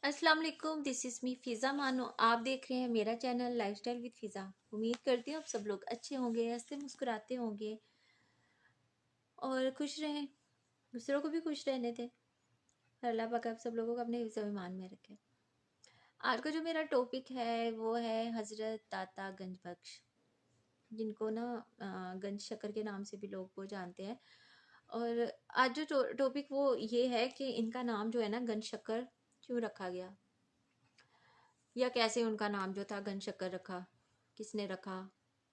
अस्सलाम वालेकुम, this is me फ़िज़ा मानो। आप देख रहे हैं मेरा चैनल लाइफस्टाइल विद फ़िज़ा। उम्मीद करती हूँ आप सब लोग अच्छे होंगे, हंसते मुस्कुराते होंगे और खुश रहें। दूसरों को भी खुश रहने दें और अल्लाह पाक आप सब लोगों को अपने हिफ्ज़ ईमान में रखे। आज का जो मेरा टॉपिक है वो है हज़रत दाता गंज बख्श, जिनको ना गंज शक्कर के नाम से भी लोग वो जानते हैं। और आज जो टॉपिक वो ये है कि इनका नाम जो है ना गंज शक्कर क्यों रखा गया, या कैसे उनका नाम जो था गन शक्कर रखा, किसने रखा,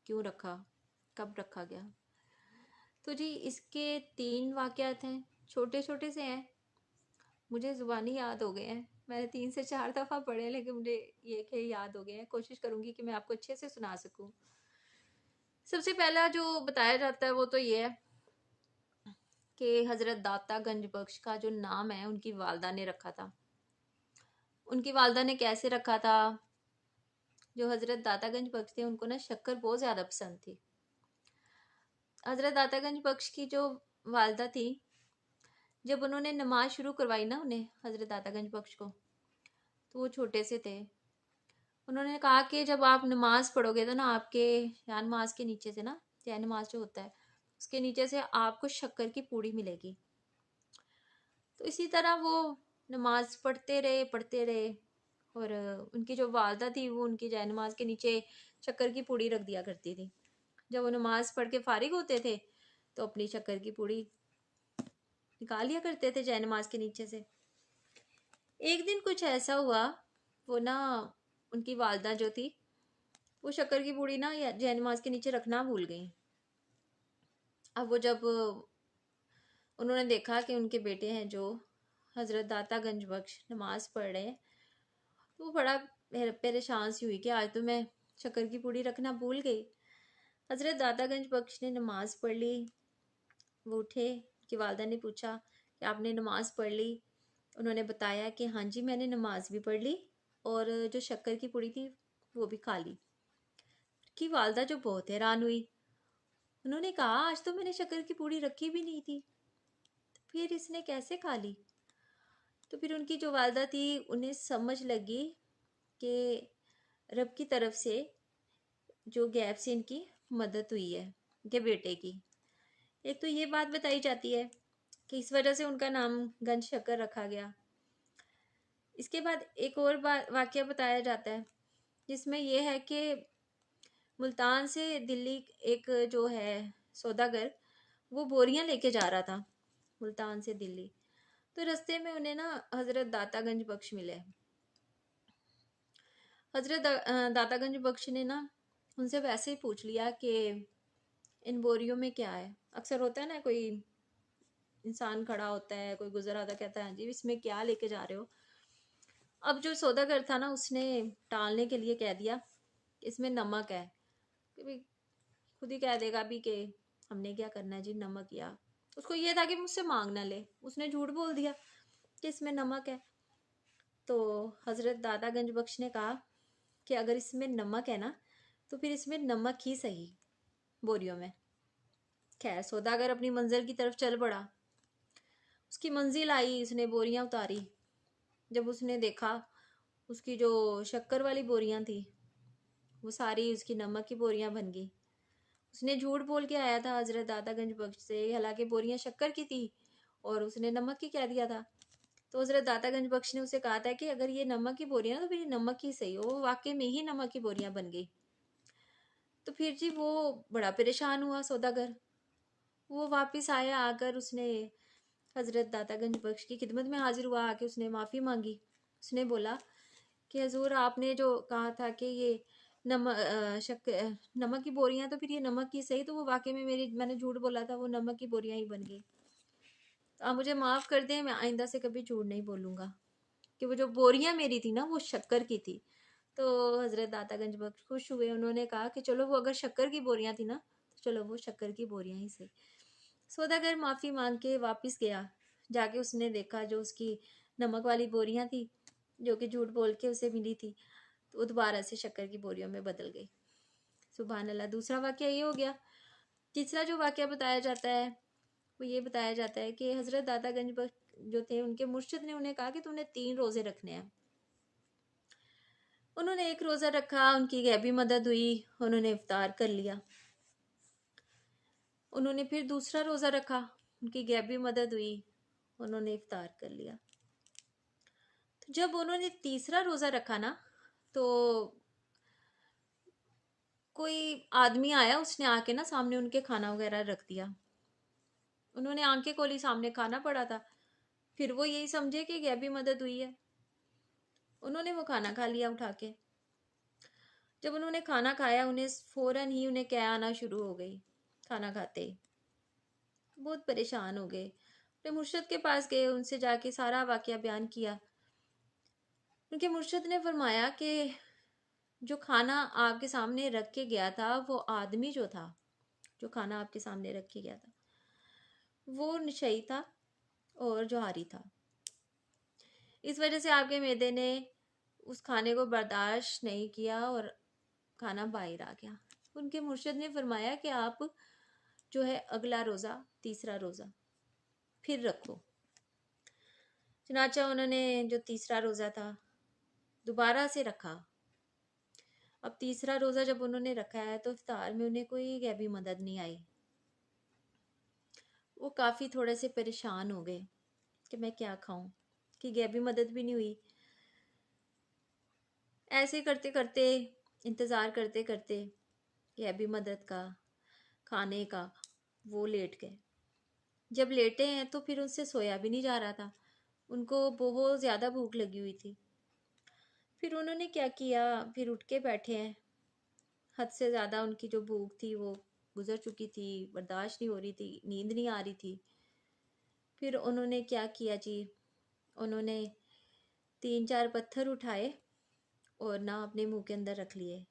क्यों रखा, कब रखा गया। तो जी इसके 3 वाक़यात हैं, छोटे छोटे से हैं, मुझे ज़ुबानी याद हो गए हैं। मैंने 3 से 4 दफ़ा पढ़े लेकिन मुझे ये कि याद हो गए हैं। कोशिश करूँगी कि मैं आपको अच्छे से सुना सकूँ। सबसे पहला जो बताया जाता है वो तो ये है कि हज़रत दाता गंज बख्श का जो नाम है उनकी वालदा ने रखा था। उनकी वालदा ने कैसे रखा था? जो हज़रत दाता गंज बख्श थे उनको ना शक्कर बहुत ज़्यादा पसंद थी। हज़रत दातागंज बख्श की जो वालदा थी, जब उन्होंने नमाज शुरू करवाई ना उन्हें, हज़रत दातागंज बख्श को, तो वो छोटे से थे। उन्होंने कहा कि जब आप नमाज पढ़ोगे तो ना आपके या नमाज के नीचे से ना, या नमाज जो होता है उसके नीचे से आपको शक्कर की पूड़ी मिलेगी। तो इसी तरह वो नमाज पढ़ते रहे और उनकी जो वालदा थी वो उनकी जय नमाज के नीचे शक्कर की पूड़ी रख दिया करती थी। जब वो नमाज पढ़ के फारिग होते थे तो अपनी शक्कर की पूड़ी निकाल लिया करते थे जय नमाज के नीचे से। एक दिन कुछ ऐसा हुआ, वो ना उनकी वालदा जो थी वो शक्कर की पूड़ी ना जय नमाज के नीचे रखना भूल गई। अब वो जब उन्होंने देखा कि उनके बेटे हैं जो हज़रत दाता गंज बख्श नमाज पढ़ रहे हैं, तो वो बड़ा परेशान सी हुई कि आज तो मैं शक्कर की पूड़ी रखना भूल गई। हज़रत दाता गंज बख्श ने नमाज पढ़ ली, वो उठे, कि वालदा ने पूछा कि आपने नमाज पढ़ ली? उन्होंने बताया कि हाँ जी मैंने नमाज भी पढ़ ली और जो शक्कर की पुड़ी थी वो भी खा ली। कि वालदा जो बहुत हैरान हुई, उन्होंने कहा आज तो मैंने शक्कर की पूड़ी रखी भी नहीं थी, तो फिर इसने कैसे खा ली? तो फिर उनकी जो वालदा थी उन्हें समझ लगी कि रब की तरफ से जो गैप से इनकी मदद हुई है इनके बेटे की। एक तो ये बात बताई जाती है कि इस वजह से उनका नाम गंज शक्कर रखा गया। इसके बाद एक और वाक्य बताया जाता है जिसमें यह है कि मुल्तान से दिल्ली एक जो है सौदागर, वो बोरियां लेके जा रहा था मुल्तान से दिल्ली। तो रास्ते में उन्हें ना हज़रत दातागंज बख्श मिले। हज़रत दातागंज बख्श ने ना उनसे वैसे ही पूछ लिया कि इन बोरियों में क्या है। अक्सर होता है ना, कोई इंसान खड़ा होता है, कोई गुजर आता, कहता है जी इसमें क्या लेके जा रहे हो। अब जो सौदागर था ना उसने टालने के लिए कह दिया कि इसमें नमक है, कि भाई खुद ही कह देगा भी कि हमने क्या करना है जी, नमक। या उसको ये था कि मुझसे मांग ना ले, उसने झूठ बोल दिया कि इसमें नमक है। तो हज़रत दातागंज बख्श ने कहा कि अगर इसमें नमक है ना तो फिर इसमें नमक ही सही बोरियों में। खैर सौदागर अपनी मंजिल की तरफ चल पड़ा। उसकी मंजिल आई, उसने बोरियां उतारी। जब उसने देखा उसकी जो शक्कर वाली बोरियां थी वो सारी उसकी नमक की बोरियां बन गई। उसने झूठ बोल के आया था हज़रत दातागंज बख्श से, हालांकि बोरियां शक्कर की थी और उसने नमक की कह दिया था। तो हज़रत दातागंज बख्श ने उसे कहा था कि अगर ये नमक की बोरियां तो फिर ये नमक ही सही हो। वो वाकई में ही नमक की बोरियां बन गई। तो फिर जी वो बड़ा परेशान हुआ सौदागर। वो वापस आया, आकर उसने हज़रत दातागंज बख्श की खिदमत में हाजिर हुआ। आके उसने माफ़ी मांगी। उसने बोला कि हजूर आपने जो कहा था कि ये नमक की बोरियां तो फिर ये नमक की सही, तो वो वाकई में मैंने झूठ बोला था, वो नमक की बोरियां ही बन गई। तो आप मुझे माफ़ कर दें, मैं आइंदा से कभी झूठ नहीं बोलूँगा कि वो जो बोरियां मेरी थी ना वो शक्कर की थी। तो हज़रत दातागंज बख्श खुश हुए। उन्होंने कहा कि चलो वो अगर शक्कर की बोरियां थी ना तो चलो वो शक्कर की बोरियां ही सही। सौदागर माफ़ी मांग के वापस गया। जाके उसने देखा जो उसकी नमक वाली बोरियां थी जो कि झूठ बोल के उसे मिली थी, तो वो दोबारा से शक्कर की बोरियों में बदल गई। सुबहान अल्लाह। दूसरा वाक़या ये हो गया। तीसरा जो वाक़या बताया जाता है वो ये बताया जाता है कि हज़रत दातागंज बख्श जो थे उनके मुर्शिद ने उन्हें कहा कि तुमने 3 रोज़े रखने हैं। उन्होंने एक रोज़ा रखा, उनकी गैबी मदद हुई, उन्होंने इफ्तार कर लिया। उन्होंने फिर दूसरा रोज़ा रखा, उनकी गैबी मदद हुई, उन्होंने इफ्तार कर लिया। तो जब उन्होंने तीसरा रोज़ा रखा ना, तो कोई आदमी आया, उसने आके ना सामने उनके खाना वगैरह रख दिया। उन्होंने आंखें खोली, सामने खाना पड़ा था। फिर वो यही समझे कि गैबी मदद हुई है, उन्होंने वो खाना खा लिया उठा के। जब उन्होंने खाना खाया, उन्हें फौरन ही उन्हें क्या आना शुरू हो गई। खाना खाते ही बहुत परेशान हो गए, अपने मुर्शद के पास गए, उनसे जाके सारा वाकया बयान किया। उनके मुर्शद ने फरमाया कि जो खाना आपके सामने रख के गया था, वो आदमी जो था, जो खाना आपके सामने रख के गया था, वो नशई था और जोहारी था। इस वजह से आपके मैदे ने उस खाने को बर्दाश्त नहीं किया और खाना बाहर आ गया। उनके मुर्शद ने फरमाया कि आप जो है अगला रोज़ा, तीसरा रोज़ा फिर रखो। चुनाचा उन्होंने जो तीसरा रोज़ा था दोबारा से रखा। अब तीसरा रोज़ा जब उन्होंने रखा है तो इफ्तार में उन्हें कोई गैबी मदद नहीं आई। वो काफ़ी थोड़े से परेशान हो गए कि मैं क्या खाऊं, कि गैबी मदद भी नहीं हुई। ऐसे करते करते, इंतज़ार करते करते गैबी मदद का, खाने का, वो लेट गए। जब लेटे हैं तो फिर उनसे सोया भी नहीं जा रहा था, उनको बहुत ज़्यादा भूख लगी हुई थी। फिर उन्होंने क्या किया, फिर उठ के बैठे हैं। हद से ज़्यादा उनकी जो भूख थी वो गुजर चुकी थी, बर्दाश्त नहीं हो रही थी, नींद नहीं आ रही थी। फिर उन्होंने क्या किया जी, उन्होंने 3-4 पत्थर उठाए और ना अपने मुंह के अंदर रख लिए।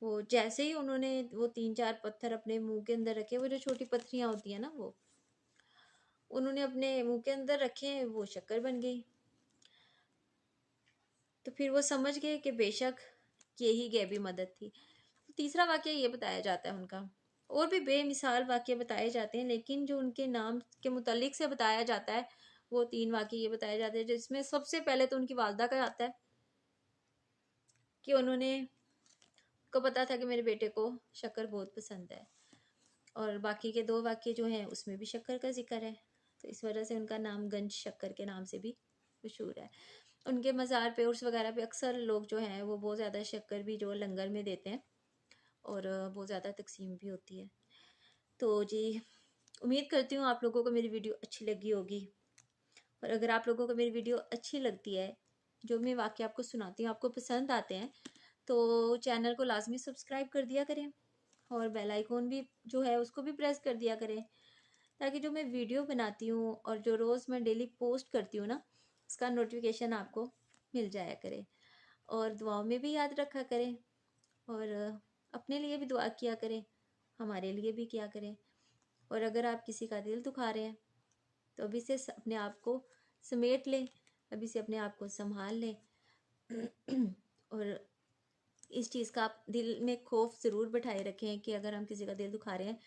वो जैसे ही उन्होंने वो 3-4 पत्थर अपने मुंह के अंदर रखे, वो जो छोटी पत्थरियाँ होती हैं ना, वो उन्होंने अपने मुंह के अंदर रखे, वो शक्कर बन गई। तो फिर वो समझ गए कि बेशक यही गैबी मदद थी। तीसरा वाक्य ये बताया जाता है उनका। और भी बेमिसाल वाक्य बताए जाते हैं, लेकिन जो उनके नाम के मुतालिक से बताया जाता है वो 3 वाक्य ये बताए जाते हैं, जिसमें सबसे पहले तो उनकी वालदा का आता है कि उन्होंने को पता था कि मेरे बेटे को शक्कर बहुत पसंद है, और बाकी के 2 वाक्य जो हैं उसमें भी शक्कर का जिक्र है। तो इस वजह से उनका नाम गंज शक्कर के नाम से भी मशहूर है। उनके मज़ार पे, उर्स वगैरह पे अक्सर लोग जो हैं वो बहुत ज़्यादा शक्कर भी जो लंगर में देते हैं, और बहुत ज़्यादा तकसीम भी होती है। तो जी, उम्मीद करती हूँ आप लोगों को मेरी वीडियो अच्छी लगी होगी। और अगर आप लोगों को मेरी वीडियो अच्छी लगती है, जो मैं वाक़या आपको सुनाती हूँ, आपको पसंद आते हैं, तो चैनल को लाजमी सब्सक्राइब कर दिया करें, और बेल आइकॉन भी जो है उसको भी प्रेस कर दिया करें, ताकि जो मैं वीडियो बनाती हूँ और जो रोज़ मैं डेली पोस्ट करती हूँ ना, उसका नोटिफिकेशन आपको मिल जाया करे। और दुआओं में भी याद रखा करें, और अपने लिए भी दुआ किया करें, हमारे लिए भी किया करें। और अगर आप किसी का दिल दुखा रहे हैं तो अभी से अपने आप को समेट लें, अभी से अपने आप को संभाल लें। और इस चीज़ का आप दिल में खौफ ज़रूर बैठाए रखें कि अगर हम किसी का दिल दुखा रहे हैं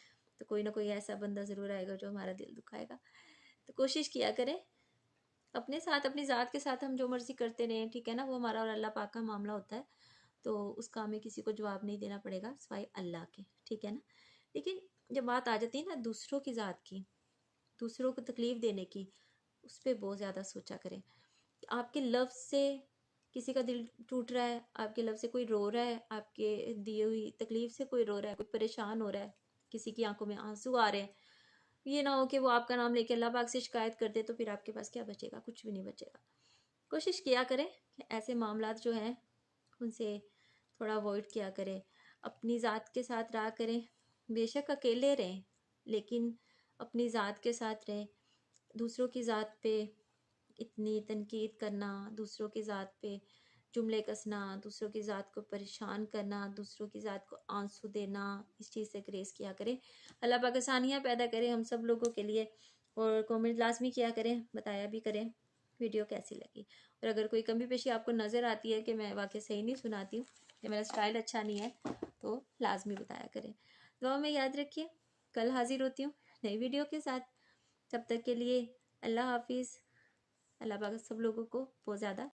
तो कोई ना कोई ऐसा बंदा ज़रूर आएगा जो हमारा दिल दुखाएगा। तो कोशिश किया करें, अपने साथ, अपनी ज़ात के साथ हम जो मर्ज़ी करते रहें, ठीक है ना, वो हमारा और अल्लाह पाक का मामला होता है, तो उसका हमें किसी को जवाब नहीं देना पड़ेगा सिवाय अल्लाह के, ठीक है ना। लेकिन जब बात आ जाती है ना दूसरों की ज़ात की, दूसरों को तकलीफ़ देने की, उस पर बहुत ज़्यादा सोचा करें। आपके लफ्ज़ से किसी का दिल टूट रहा है, आपके लफ्ज़ से कोई रो रहा है, आपके दिए हुई तकलीफ़ से कोई रो रहा है, कोई परेशान हो रहा है, किसी की आंखों में आंसू आ रहे हैं, ये ना हो कि वो आपका नाम लेके अल्लाह पाक से शिकायत कर दे, तो फिर आपके पास क्या बचेगा, कुछ भी नहीं बचेगा। कोशिश किया करें कि ऐसे मामलात जो हैं उनसे थोड़ा अवॉइड किया करें, अपनी ज़ात के साथ रहा करें। बेशक अकेले रहें, लेकिन अपनी ज़ात के साथ रहें। दूसरों की ज़ात पे इतनी तनकीद करना, दूसरों की ज़ात पे जुमले कसना, दूसरों की ज़ात को परेशान करना, दूसरों की ज़ात को आंसू देना, इस चीज़ से ग्रेस किया करें। अल्लाह पाक आसानियाँ पैदा करें हम सब लोगों के लिए। और कमेंट लाजमी किया करें, बताया भी करें वीडियो कैसी लगी। और अगर कोई कमी पेशी आपको नज़र आती है कि मैं वाकई सही नहीं सुनाती हूँ या मेरा स्टाइल अच्छा नहीं है, तो लाजमी बताया करें। दुआ में याद रखिए, कल हाजिर होती हूँ नई वीडियो के साथ। तब तक के लिए अल्लाह हाफिज़। अल्लाह पाक सब लोगों को बहुत ज़्यादा